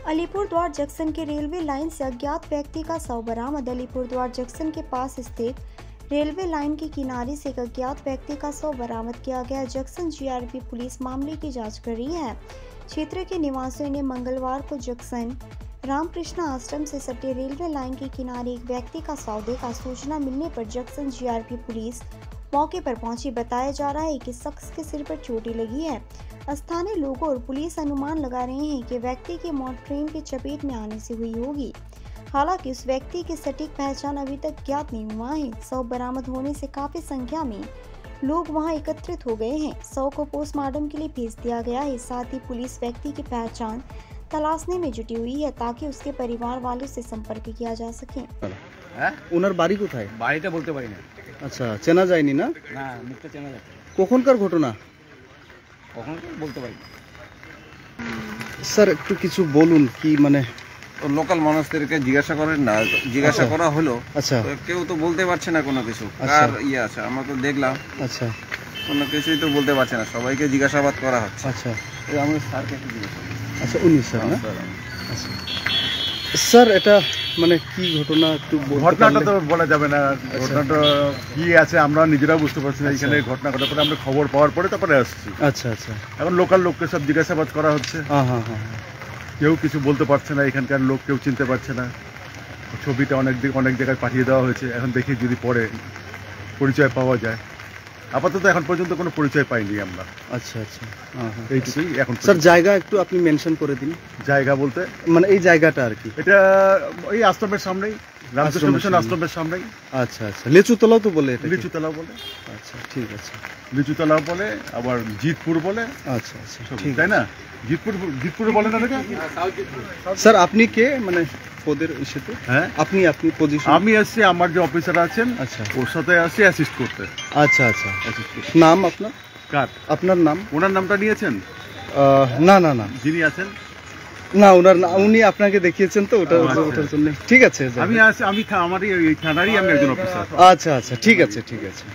Alipurduar junction के railway line से अज्ञात व्यक्ति का शव बरामद। अलीपुरद्वार जंक्शन के पास स्थित रेलवे लाइन के किनारे से एक अज्ञात व्यक्ति का शव बरामद किया गया। जंक्शन जीआरपी पुलिस मामले की जांच कर रही है। क्षेत्र के निवासियों ने मंगलवार को जंक्शन रामकृष्ण आश्रम से सटे रेलवे लाइन के किनारे एक व्यक्ति का शव देखा। सूचना मिलने पर जंक्शन जीआरपी पुलिस मौके पर पहुंची। बताया जा रहा है कि शख्स के सिर पर चोटें लगी है। स्थानीय लोगों और पुलिस अनुमान लगा रहे हैं कि व्यक्ति की मौत ट्रेन की चपेट में आने से हुई होगी। हालांकि उस व्यक्ति की सटीक पहचान अभी तक ज्ञात नहीं हुआ है। शव बरामद होने से काफी संख्या में लोग वहां एकत्रित हो गए हैं। शव को पोस्टमार्टम के लिए भेज दिया गया है। साथ ही पुलिस व्यक्ति की पहचान तलाशने में जुटी हुई है ताकि उसके परिवार वालों से संपर्क किया जा सके। ওনার বাড়ি কোথায়? বাড়িতে বলতে পারি না। আচ্ছা, চেনা যায়নি না? না, মুখটা চেনা যাচ্ছে। কখনকার ঘটনা? কখন বলতে পারি না। স্যার একটু কিছু বলুন, কি মানে লোকাল মানুষদেরকে জিজ্ঞাসা করেন না, জিজ্ঞাসা করা হলো। আচ্ছা, তো কেউ তো বলতে পারছে না কোনো কিছু। আচ্ছা। কার ইয়ে আছে আমরা তো দেখলাম, আচ্ছা কোনো কিছুই তো বলতে পারছে না। সবাইকে জিজ্ঞাসাবাদ করা হচ্ছে। আচ্ছা ওই আমরা স্যারকে একটু জিজ্ঞাসা করি। আচ্ছা, উনি স্যার না? স্যার, আচ্ছা স্যার, এটা মানে কি ঘটনা একটু বলতে ঘটনাটা তো পারলে? বলা যাবে না। ঘটনাটা কি আছে আমরা নিজেরাও বুঝতে পারছি না। এখানে ঘটনা ঘটার পরে আমরা খবর পাওয়ার পরে তারপরে আসছি। আচ্ছা আচ্ছা, এখন লোকাল লোককে সব জিজ্ঞাসাবাদ করা হচ্ছে। হ্যাঁ হ্যাঁ হ্যাঁ। কেউ কিছু বলতে পারছে না, এখানকার লোক কেউ চিনতে পারছে না। ছবিটা অনেক জায়গায় পাঠিয়ে দেওয়া হয়েছে। এখন দেখি যদি পরে পরিচয় পাওয়া যায়। আপাতত এখন পর্যন্ত কোনো পরিচয় পাইনি আমরা। আচ্ছা আচ্ছা, হ্যাঁ হ্যাঁ। এইটুকুই এখন। স্যার জায়গা একটু আপনি মেনশন করে দিন। জায়গা বলতে মানে এই জায়গাটা আর কি, এটা ওই আশ্রমের সামনেই, রামকৃষ্ণ মিশন আশ্রমের সামনেই। আচ্ছা আচ্ছা, লিচুতলাও তো বলে এটা? লিচুতলা বলে। আচ্ছা ঠিক আছে, লিচুতলা বলে, আবার জিতপুর বলে। আচ্ছা আচ্ছা সব, ঠিক তাই না? জিতপুর বলে না নাকি? স্যার আপনি কে মানে পদের সাথে? হ্যাঁ, আপনি পজিশন? আমি আসছি, আমার যে অফিসার আছেন আচ্ছা, ওর সাথে আসছি অ্যাসিস্ট করতে। আচ্ছা আচ্ছা, অ্যাসিস্ট করতে। নাম আপনার? কার? আপনার নাম? ওনার নামটা নিয়েছেন? না না না, যিনি আছেন না ওনার না, উনি আপনাকে দেখিয়েছেন তো ওটা, ওটার জন্য। ঠিক আছে, আমি আমারই এই থানারই আমি একজন অফিসার। আচ্ছা আচ্ছা, ঠিক আছে ঠিক আছে।